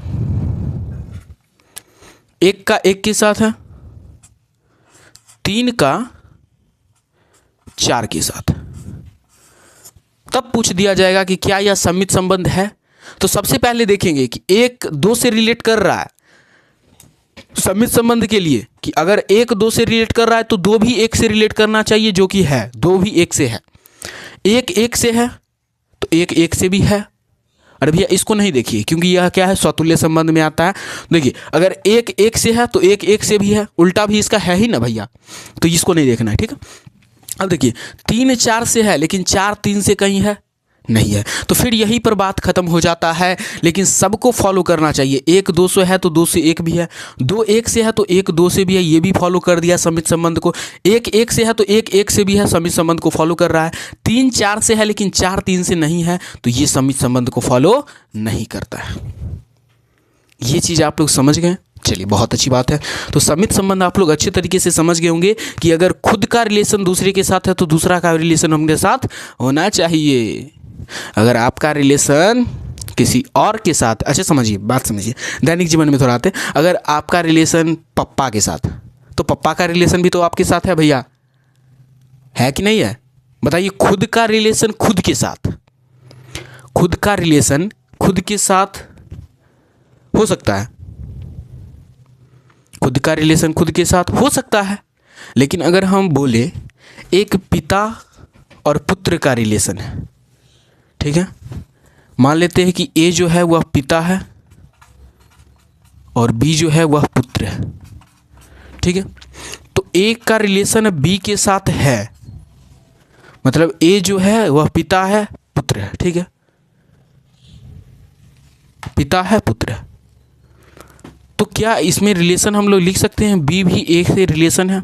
1 का 1 के साथ है, 3 का 4 के साथ, तब पूछ दिया जाएगा कि क्या यह सममित संबंध है। तो सबसे पहले देखेंगे कि 1 2 से रिलेट कर रहा है सममित संबंध के लिए, कि अगर 1 2 से रिलेट कर रहा है तो 2 भी 1 से रिलेट करना चाहिए, जो कि है, 2 भी 1 से है, 1 1 से है तो 1 1 से भी है। अरे भैया इसको नहीं देखिए, क्योंकि यह क्या है, स्वतुल्य संबंध में आता है। देखिए अगर 1 1 से है तो 1 1 से भी है, उल्टा भी इसका है ही ना भैया, तो इसको नहीं देखना है, ठीक है। अब देखिए 3 4 से है, लेकिन 4 3 से कहीं है नहीं है, तो फिर यहीं पर बात खत्म हो जाता है। लेकिन सबको फॉलो करना चाहिए, 1 2 से है तो 2 से 1 भी है, 2 1 से है तो 1 2 से भी है, ये भी फॉलो कर दिया सममित संबंध को। 1 1 से है तो 1 1 से भी है, सममित संबंध को फॉलो कर रहा है। 3 4 से है लेकिन 4 3 से नहीं है, तो ये सममित संबंध को फॉलो नहीं करता है। ये चीज़ आप लोग समझ गए। चलिए बहुत अच्छी बात है। तो सममित संबंध आप लोग अच्छे तरीके से समझ गए होंगे कि अगर खुद का रिलेशन दूसरे के साथ है तो दूसरा का रिलेशन हमारे साथ होना चाहिए। अगर आपका रिलेशन किसी और के साथ, अच्छा समझिए, बात समझिए, दैनिक जीवन में थोड़ा आते हैं। अगर आपका रिलेशन पप्पा के साथ, तो पप्पा का रिलेशन भी तो आपके साथ है भैया, है कि नहीं है? बताइए, खुद का रिलेशन खुद के साथ, खुद का रिलेशन खुद के साथ हो सकता है, खुद का रिलेशन खुद के साथ हो सकता है। लेकिन अगर हम बोले एक पिता और पुत्र का रिलेशन है, ठीक है, मान लेते हैं कि ए जो है वह पिता है और बी जो है वह पुत्र है, ठीक है। तो ए का रिलेशन बी के साथ है, मतलब ए जो है वह पिता है पुत्र है, ठीक है, पिता है पुत्र है। तो क्या इसमें रिलेशन हम लोग लिख सकते हैं बी भी ए से रिलेशन है?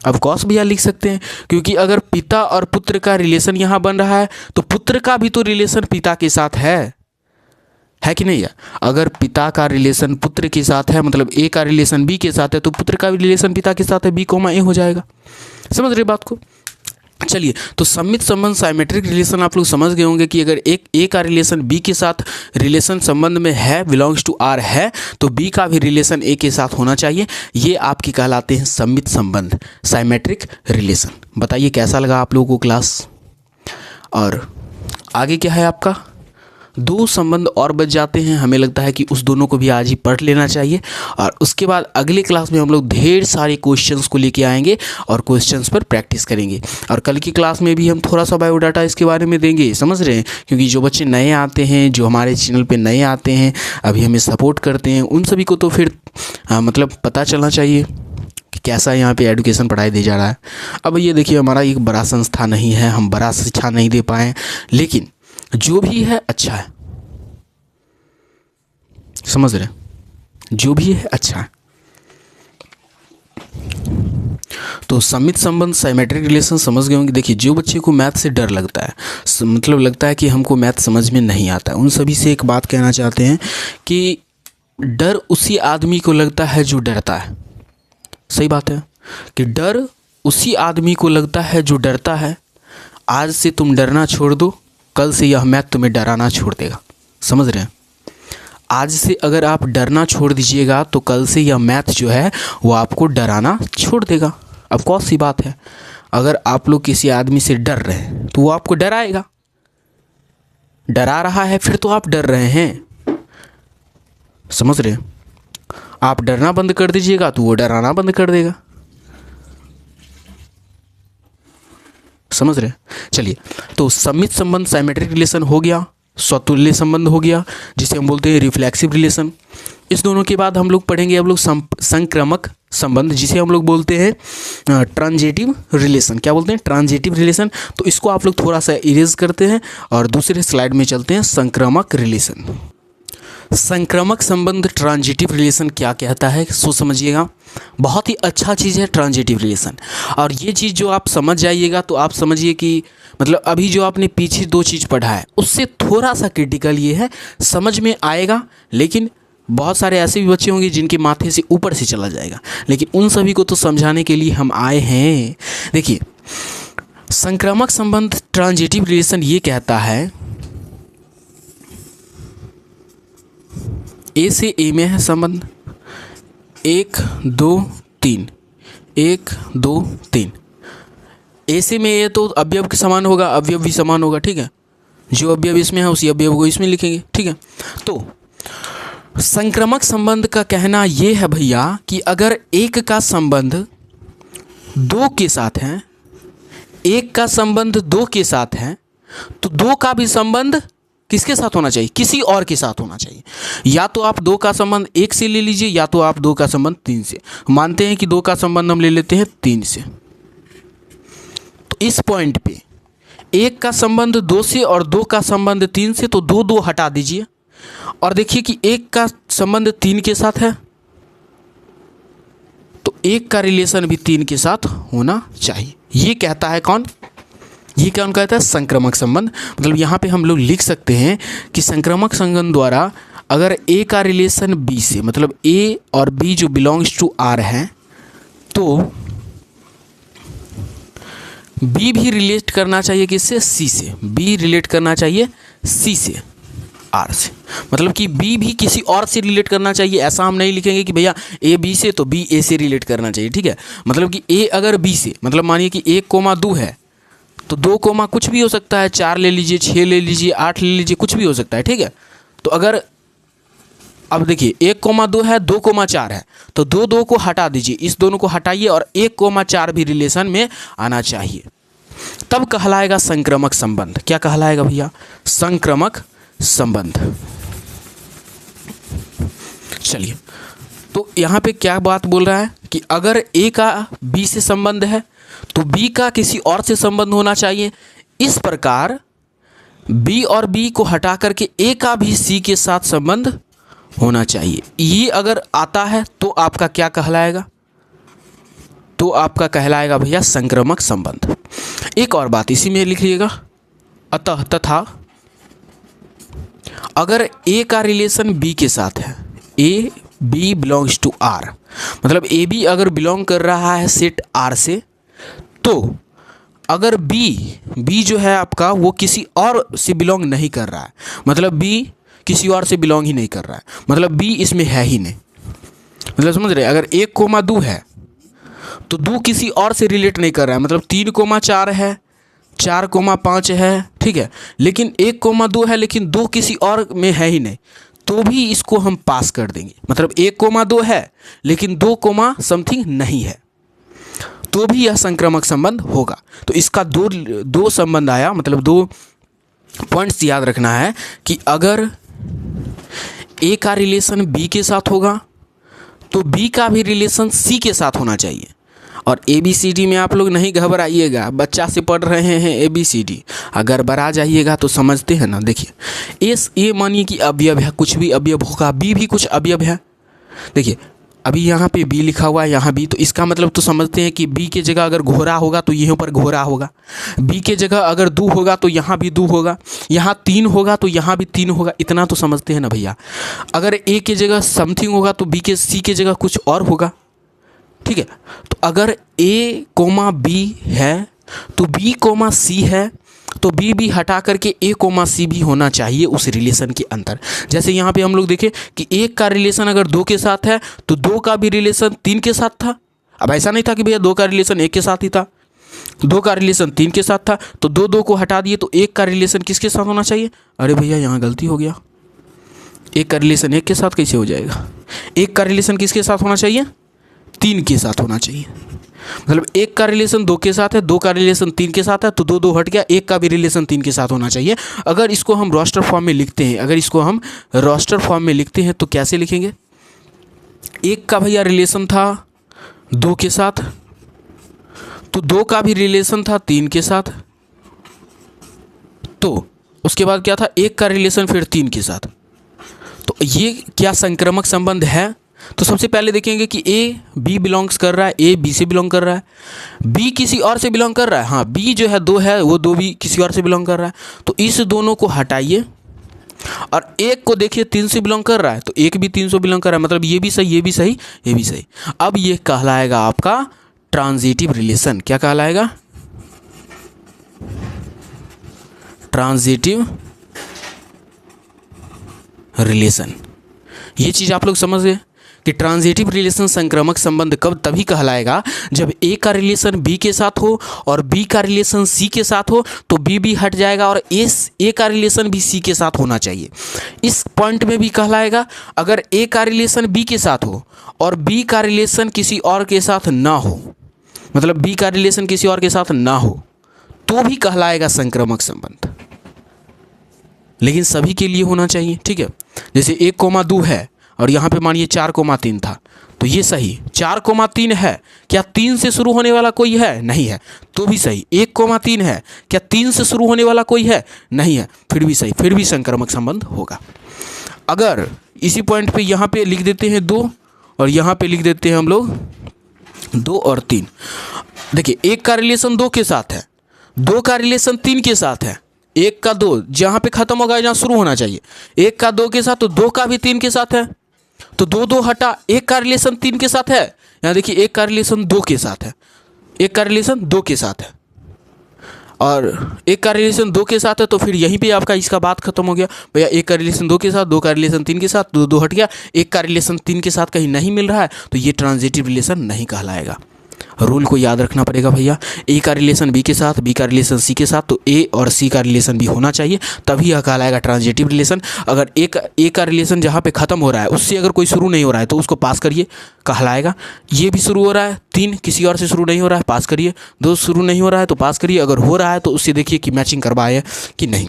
ऑफ कोर्स भैया लिख सकते हैं, क्योंकि अगर पिता और पुत्र का रिलेशन यहाँ बन रहा है तो पुत्र का भी तो रिलेशन पिता के साथ है कि नहीं है? अगर पिता का रिलेशन पुत्र के साथ है, मतलब ए का रिलेशन बी के साथ है, तो पुत्र का भी रिलेशन पिता के साथ है, बी कोमा ए हो जाएगा। समझ रहे बात को? चलिए, तो सममित संबंध साइमेट्रिक रिलेशन आप लोग समझ गए होंगे कि अगर एक ए का रिलेशन बी के साथ रिलेशन संबंध में है, बिलोंग्स टू आर है, तो बी का भी रिलेशन ए के साथ होना चाहिए। ये आपके कहलाते हैं सममित संबंध, साइमेट्रिक रिलेशन। बताइए कैसा लगा आप लोगों को क्लास? और आगे क्या है आपका? 2 संबंध और बच जाते हैं, हमें लगता है कि उस दोनों को भी आज ही पढ़ लेना चाहिए। और उसके बाद अगले क्लास में हम लोग ढेर सारे क्वेश्चंस को लेके आएंगे और क्वेश्चंस पर प्रैक्टिस करेंगे। और कल की क्लास में भी हम थोड़ा सा बायोडाटा इसके बारे में देंगे, समझ रहे हैं? क्योंकि जो बच्चे नए आते हैं, जो हमारे चैनल पे नए आते हैं, अभी हमें सपोर्ट करते हैं, उन सभी को तो फिर मतलब पता चलना चाहिए कि कैसा यहाँ पे एजुकेशन पढ़ाई दी जा रहा है। अब ये देखिए, हमारा एक बड़ा संस्था नहीं है, हम बड़ा शिक्षा नहीं दे पाए, लेकिन जो भी है अच्छा है, समझ रहे? जो भी है अच्छा है। तो सममित संबंध साइमेट्रिक रिलेशन समझ गए होंगे। देखिए, जो बच्चे को मैथ से डर लगता है, मतलब लगता है कि हमको मैथ समझ में नहीं आता है, उन सभी से एक बात कहना चाहते हैं कि डर उसी आदमी को लगता है जो डरता है। सही बात है कि डर उसी आदमी को लगता है जो डरता है। आज से तुम डरना छोड़ दो, कल से यह मैथ तुम्हें डराना छोड़ देगा। समझ रहे हैं? आज से अगर आप डरना छोड़ दीजिएगा तो कल से यह मैथ जो है वो आपको डराना छोड़ देगा। अब कौन सी बात है, अगर आप लोग किसी आदमी से डर रहे हैं तो वो आपको डराएगा, डरा रहा है फिर तो आप डर रहे हैं, समझ रहे हैं। आप डरना बंद कर दीजिएगा तो वो डराना बंद कर देगा, समझ रहे हैं। चलिए, तो सम्मित संबंध साइमेट्रिक रिलेशन हो गया, स्वतुल्य संबंध हो गया जिसे हम बोलते हैं रिफ्लेक्सिव रिलेशन। इस दोनों के बाद हम लोग पढ़ेंगे अब लोग संक्रामक संबंध जिसे हम लोग बोलते हैं ट्रांजिटिव रिलेशन। क्या बोलते हैं? Transitive relation. तो इसको आप लोग थोड़ा सा इरेज करते हैं और दूसरे स्लाइड में चलते हैं, संक्रामक रिलेशन। संक्रामक संबंध ट्रांजिटिव रिलेशन क्या कहता है सो समझिएगा, बहुत ही अच्छा चीज़ है ट्रांजिटिव रिलेशन। और ये चीज़ जो आप समझ जाइएगा तो आप समझिए कि मतलब अभी जो आपने पीछे दो चीज़ पढ़ा है उससे थोड़ा सा क्रिटिकल ये है, समझ में आएगा, लेकिन बहुत सारे ऐसे भी बच्चे होंगे जिनके माथे से ऊपर से चला जाएगा, लेकिन उन सभी को तो समझाने के लिए हम आए हैं। देखिए, संक्रामक संबंध ट्रांजिटिव रिलेशन ये कहता है ए से ए में है संबंध, 1 2 3, 1 2 3। ए से में ए तो अवयव के समान होगा, अवयव भी समान होगा, ठीक है। जो अवयव इसमें है उसी अवयव को इसमें लिखेंगे, ठीक है। तो संक्रामक संबंध का कहना ये है भैया कि अगर एक का संबंध दो के साथ है, एक का संबंध दो के साथ है, तो दो का भी संबंध किसके साथ होना चाहिए? किसी और के साथ होना चाहिए। या तो आप दो का संबंध एक से ले लीजिए, या तो आप दो का संबंध तीन से। मानते हैं कि दो का संबंध हम ले लेते हैं तीन से, तो इस पॉइंट पे एक का संबंध दो से और दो का संबंध तीन से, तो दो दो हटा दीजिए और देखिए कि एक का संबंध तीन के साथ है तो एक का रिलेशन भी तीन के साथ होना चाहिए। ये कहता है कौन? ये कौन कहता है? संक्रामक संबंध। मतलब यहाँ पे हम लोग लिख सकते हैं कि संक्रामक संबंध द्वारा अगर ए का रिलेशन बी से, मतलब ए और बी जो बिलोंग्स टू आर है, तो बी भी रिलेट करना चाहिए किससे? सी से। बी रिलेट करना चाहिए सी से, आर से। मतलब कि बी भी किसी और से रिलेट करना चाहिए। ऐसा हम नहीं लिखेंगे कि भैया ए बी से तो बी ए से रिलेट करना चाहिए, ठीक है। मतलब कि ए अगर बी से, मतलब मानिए कि 1 कोमा 2 है तो 2 कोमा कुछ भी हो सकता है, 4 ले लीजिए, 6 ले लीजिए, 8 ले लीजिए, कुछ भी हो सकता है, ठीक है। तो अगर अब देखिए 1 कोमा 2 है, 2 कोमा 4 है, तो 2 2 को हटा दीजिए, इस दोनों को हटाइए और 1 कोमा 4 भी रिलेशन में आना चाहिए, तब कहलाएगा संक्रामक संबंध। क्या कहलाएगा भैया? संक्रामक संबंध। चलिए, तो यहाँ पे क्या बात बोल रहा है कि अगर ए का बी से संबंध है तो बी का किसी और से संबंध होना चाहिए। इस प्रकार बी और बी को हटा करके ए का भी सी के साथ संबंध होना चाहिए। ये अगर आता है तो आपका क्या कहलाएगा? तो आपका कहलाएगा भैया संक्रामक संबंध। एक और बात इसी में लिख लीजिएगा, अतः तथा अगर ए का रिलेशन बी के साथ है, A B belongs to R, मतलब ए बी अगर बिलोंग कर रहा है सेट आर से, तो अगर बी जो है आपका वो किसी और से बिलोंग नहीं कर रहा है, मतलब बी किसी और से बिलोंग ही नहीं कर रहा है, मतलब बी इसमें है ही नहीं। मतलब समझ रहे, अगर 1 कोमा 2 है तो 2 किसी और से रिलेट नहीं कर रहा है, मतलब 3 कोमा 4 है, 4 कोमा 5 है, ठीक है, लेकिन 1 कोमा 2 है, लेकिन 2 किसी और में है ही नहीं, तो भी इसको हम पास कर देंगे। मतलब 1 कोमा 2 है लेकिन 2 कोमा समथिंग नहीं है, तो भी यह संक्रामक संबंध होगा। तो इसका दो संबंध आया, मतलब 2 पॉइंट्स याद रखना है कि अगर ए का रिलेशन बी के साथ होगा तो बी का भी रिलेशन सी के साथ होना चाहिए। और ABCD में आप लोग नहीं घबराइएगा, बच्चा से पढ़ रहे हैं ABCD, अगर बड़ा जाइएगा तो समझते हैं ना। देखिए ए मानिए कि अवयव है, कुछ भी अवयव होगा, बी भी कुछ अवयव है। देखिए अभी यहाँ पे बी लिखा हुआ है, यहाँ बी, तो इसका मतलब तो समझते हैं कि बी के जगह अगर घोड़ा होगा तो यहाँ पर घोड़ा होगा, बी के जगह अगर 2 होगा तो यहाँ भी 2 होगा, यहाँ 3 होगा तो यहाँ भी 3 होगा। इतना तो समझते हैं ना भैया। अगर ए के जगह समथिंग होगा तो बी के सी के जगह कुछ और होगा, ठीक है। तो अगर ए कोमा बी है तो बी कोमा सी है, तो बी बी हटा करके ए कोमा सी भी होना चाहिए उस रिलेशन के अंदर। जैसे यहाँ पे हम लोग देखें कि एक का रिलेशन अगर 2 के साथ है तो 2 का भी रिलेशन 3 के साथ था। अब ऐसा नहीं था कि भैया 2 का रिलेशन 1 के साथ ही था, 2 का रिलेशन 3 के साथ था, तो 2 को हटा दिए तो 1 का रिलेशन किसके साथ होना चाहिए। अरे भैया यहाँ गलती हो गया, 1 का रिलेशन 1 के साथ कैसे हो जाएगा। 1 का रिलेशन किसके साथ होना चाहिए, 3 के साथ होना चाहिए। मतलब 1 का रिलेशन 2 के साथ है, 2 का रिलेशन 3 के साथ है, तो 2 हट गया, 1 का भी रिलेशन 3 के साथ होना चाहिए। अगर इसको हम रोस्टर फॉर्म में लिखते हैं, अगर इसको हम रोस्टर फॉर्म में लिखते हैं तो कैसे लिखेंगे। 1 का भैया रिलेशन था 2 के साथ, तो 2 का भी रिलेशन था 3 के साथ, तो उसके बाद क्या था, 1 का रिलेशन फिर 3 के साथ। तो ये क्या संक्रामक संबंध है। तो सबसे पहले देखेंगे कि ए बी बिलोंग्स कर रहा है, ए बी से बिलोंग कर रहा है, बी किसी और से बिलोंग कर रहा है। हाँ, बी जो है 2 है, वो 2 भी किसी और से बिलोंग कर रहा है। तो इस दोनों को हटाइए और एक को देखिए 3 से बिलोंग कर रहा है, तो एक भी 3 से बिलोंग कर रहा है, मतलब ये भी सही, ये भी सही, ये भी सही। अब ये कहलाएगा आपका ट्रांजिटिव रिलेशन। क्या कहलाएगा, ट्रांजिटिव रिलेशन। ये चीज़ आप लोग समझ गए कि ट्रांजिटिव रिलेशन संक्रामक संबंध कब तभी कहलाएगा जब ए का रिलेशन बी के साथ हो और बी का रिलेशन सी के साथ हो, तो बी भी हट जाएगा और ए का रिलेशन भी सी के साथ होना चाहिए। इस पॉइंट में भी कहलाएगा अगर ए का रिलेशन बी के साथ हो और बी का रिलेशन किसी और के साथ ना हो, मतलब बी का रिलेशन किसी और के साथ ना हो, तो भी कहलाएगा संक्रामक संबंध, लेकिन सभी के लिए होना चाहिए। ठीक है, जैसे 1,2 है और यहाँ पे मानिए 4,3 था, तो ये सही। 4,3 है, क्या 3 से शुरू होने वाला कोई है, नहीं है, तो भी सही। 1,3 है, क्या 3 से शुरू होने वाला कोई है, नहीं है, फिर भी सही, फिर भी संक्रामक संबंध होगा। अगर इसी पॉइंट पे यहाँ पे लिख देते हैं 2 और यहाँ पे लिख देते हैं हम लोग 2 और 3। देखिए 1 का रिलेशन 2 के साथ है, 2 का रिलेशन 3 के साथ है, 1 का 2 जहाँ पे खत्म होगा जहाँ शुरू होना चाहिए, 1 का 2 के साथ, तो 2 का भी 3 के साथ है, तो 2 हटा, 1 का रिलेशन 3 के साथ है। यहाँ देखिए 1 का रिलेशन 2 के साथ है, 1 का रिलेशन 2 के साथ है और 1 का रिलेशन 2 के साथ है, तो फिर यहीं पे आपका इसका बात खत्म हो गया। भैया 1 का रिलेशन 2 के साथ, 2 का रिलेशन 3 के साथ, 2 हट गया, 1 का रिलेशन 3 के साथ कहीं नहीं मिल रहा है, तो ये ट्रांजिटिव रिलेशन नहीं कहलाएगा। रूल को याद रखना पड़ेगा भैया, ए का रिलेशन बी के साथ, बी का रिलेशन सी के साथ, तो ए और सी का रिलेशन भी होना चाहिए, तभी यह कहलाएगा ट्रांजिटिव रिलेशन। अगर ए का रिलेशन जहाँ पे ख़त्म हो रहा है उससे अगर कोई शुरू नहीं हो रहा है तो उसको पास करिए, कहलाएगा। ये भी शुरू हो रहा है, 3 किसी और से शुरू नहीं हो रहा है, पास करिए। 2 शुरू नहीं हो रहा है तो पास करिए, अगर हो रहा है तो उससे देखिए कि मैचिंग करवाए कि नहीं।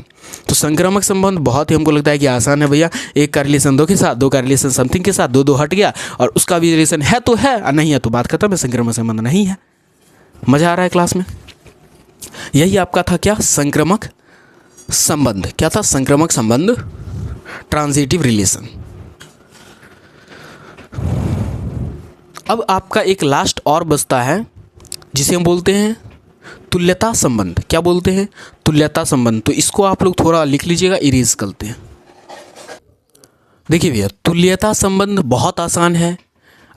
तो संक्रामक संबंध बहुत ही हमको लगता है कि आसान है भैया। 1 का रिलेशन 2 के साथ, 2 का रिलेशन समथिंग के साथ, 2 हट गया और उसका भी रिलेशन है तो है और नहीं है तो बात खत्म है, संक्रामक संबंध नहीं है। मज़ा आ रहा है क्लास में। यही आपका था क्या, संक्रामक संबंध। क्या था, संक्रामक संबंध, ट्रांजिटिव रिलेशन। अब आपका एक लास्ट और बचता है जिसे हम बोलते हैं तुल्यता संबंध। क्या बोलते हैं, तुल्यता संबंध। तो इसको आप लोग थोड़ा लिख लीजिएगा, इरेज करते हैं। देखिए भैया, तुल्यता संबंध बहुत आसान है।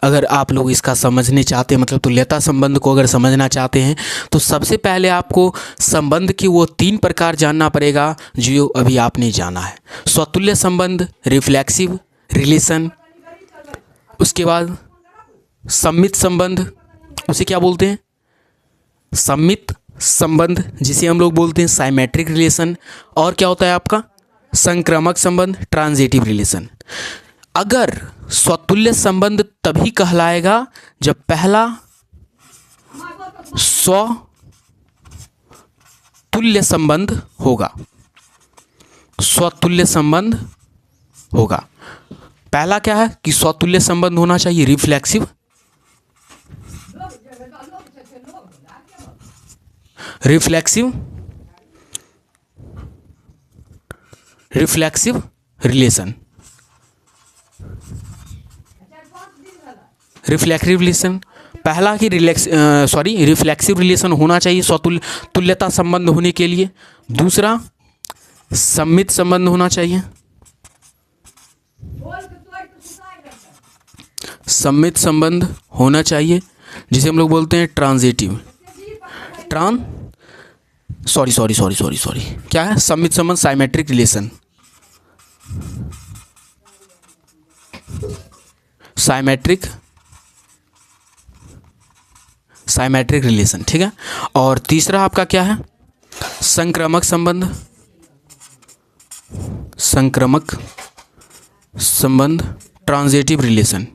अगर आप लोग इसका समझने चाहते हैं, मतलब तुल्यता संबंध को अगर समझना चाहते हैं, तो सबसे पहले आपको संबंध के वो 3 प्रकार जानना पड़ेगा जो अभी आपने जाना है। स्वतुल्य संबंध, रिफ्लेक्सिव रिलेशन, उसके बाद सम्मित संबंध, उसे क्या बोलते हैं, सम्मित संबंध, जिसे हम लोग बोलते हैं साइमेट्रिक रिलेशन, और क्या होता है आपका संक्रामक संबंध, ट्रांजिटिव रिलेशन। अगर स्वतुल्य संबंध तभी कहलाएगा जब पहला स्वतुल्य संबंध होगा, स्वतुल्य संबंध होगा। पहला क्या है कि स्वतुल्य संबंध होना चाहिए, reflexive, reflexive relation, reflexive relation पहला ही रिफ्लेक्सिव रिलेशन होना चाहिए तुल्यता संबंध होने के लिए। दूसरा सम्मित संबंध होना चाहिए, सम्मित संबंध होना चाहिए, जिसे हम लोग बोलते हैं ट्रांजिटिव, सॉरी क्या है? सम्मित संबंध, साइमेट्रिक रिलेशन, साइमेट्रिक रिलेशन, ठीक है। और तीसरा आपका क्या है? संक्रामक संबंध, ट्रांजिटिव रिलेशन,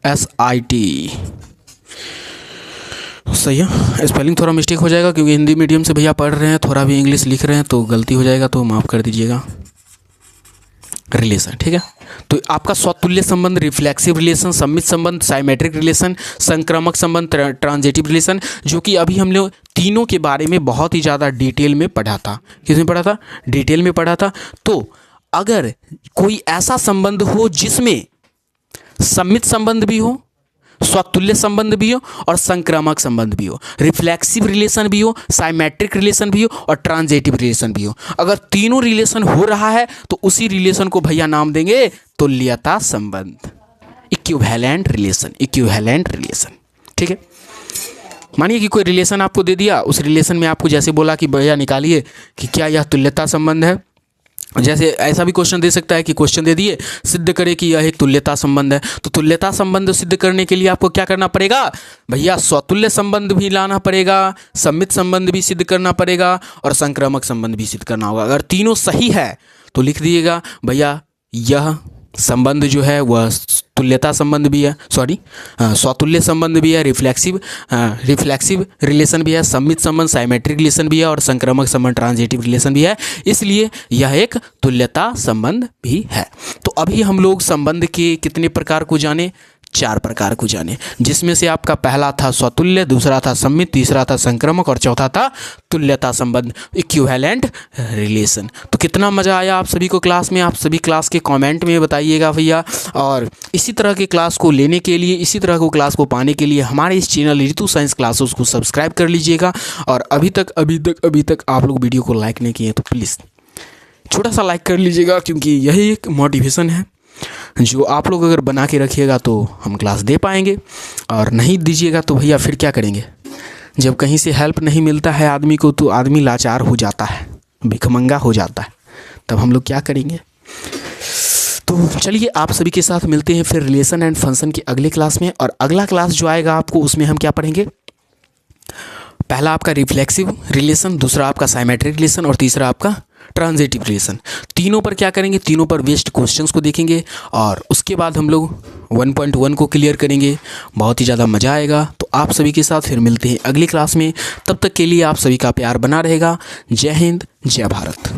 SIT। सही है। स्पेलिंग थोड़ा मिस्टेक हो जाएगा क्योंकि हिंदी मीडियम से भैया पढ़ रहे हैं, थोड़ा भी इंग्लिश लिख रहे हैं तो गलती हो जाएगा, तो माफ़ कर दीजिएगा। रिलेशन, ठीक है। तो आपका स्वतुल्य संबंध, रिफ्लेक्सिव रिलेशन, सम्मित संबंध, साइमेट्रिक रिलेशन, संक्रामक संबंध, ट्रांजिटिव रिलेशन, जो कि अभी हम लोग तीनों के बारे में बहुत ही ज़्यादा डिटेल में पढ़ा था। किसमें पढ़ा था? डिटेल में पढ़ा था। तो अगर कोई ऐसा संबंध हो जिसमें सम्मित संबंध भी हो, स्वतुल्य संबंध भी हो और संक्रामक संबंध भी हो, रिफ्लेक्सिव रिलेशन भी हो, साइमेट्रिक रिलेशन भी हो और ट्रांजिटिव रिलेशन भी हो, अगर तीनों रिलेशन हो रहा है तो उसी रिलेशन को भैया नाम देंगे तुल्यता संबंध, इक्विवेलेंट रिलेशन, ठीक है। मानिए कि कोई रिलेशन आपको दे दिया, उस रिलेशन में आपको जैसे बोला कि भैया निकालिए कि क्या यह तुल्यता संबंध है। जैसे ऐसा भी क्वेश्चन दे सकता है कि क्वेश्चन दे दिए, सिद्ध करें कि यह एक तुल्यता संबंध है। तो तुल्यता संबंध सिद्ध करने के लिए आपको क्या करना पड़ेगा भैया? स्वतुल्य संबंध भी लाना पड़ेगा, सम्मित संबंध भी सिद्ध करना पड़ेगा और संक्रामक संबंध भी सिद्ध करना होगा। अगर तीनों सही है तो लिख दीजिएगा भैया यह संबंध जो है वह तुल्यता संबंध भी है, स्वतुल्य संबंध भी है, रिफ्लेक्सिव रिलेशन भी है, सम्मित संबंध साइमेट्रिक रिलेशन भी है और संक्रामक संबंध ट्रांजिटिव रिलेशन भी है, इसलिए यह एक तुल्यता संबंध भी है। तो अभी हम लोग संबंध के कितने प्रकार को जाने? 4 प्रकार को जाने, जिसमें से आपका पहला था स्वतुल्य, दूसरा था सम्मित, तीसरा था संक्रामक और चौथा था तुल्यता संबंध, इक्विवेलेंट रिलेशन। तो कितना मज़ा आया आप सभी को क्लास में? आप सभी क्लास के कमेंट में बताइएगा भैया। और इसी तरह के क्लास को लेने के लिए, इसी तरह को क्लास को पाने के लिए हमारे इस चैनल ऋतु साइंस क्लासेस को सब्सक्राइब कर लीजिएगा। और अभी तक आप लोग वीडियो को लाइक नहीं किए तो प्लीज़ छोटा सा लाइक कर लीजिएगा, क्योंकि यही एक मोटिवेशन है जो आप लोग अगर बना के रखिएगा तो हम क्लास दे पाएंगे, और नहीं दीजिएगा तो भैया फिर क्या करेंगे? जब कहीं से हेल्प नहीं मिलता है आदमी को तो आदमी लाचार हो जाता है, भिखमंगा हो जाता है, तब हम लोग क्या करेंगे? तो चलिए आप सभी के साथ मिलते हैं फिर रिलेशन एंड फंक्शन की अगले क्लास में। और अगला क्लास जो आएगा आपको, उसमें हम क्या पढ़ेंगे? पहला आपका रिफ्लेक्सिव रिलेशन, दूसरा आपका साइमेट्रिक रिलेशन और तीसरा आपका ट्रांजिटिव रिलेशन। तीनों पर क्या करेंगे? तीनों पर बेस्ड क्वेश्चंस को देखेंगे और उसके बाद हम लोग 1.1 को क्लियर करेंगे। बहुत ही ज़्यादा मज़ा आएगा। तो आप सभी के साथ फिर मिलते हैं अगली क्लास में। तब तक के लिए आप सभी का प्यार बना रहेगा। जय हिंद, जय भारत।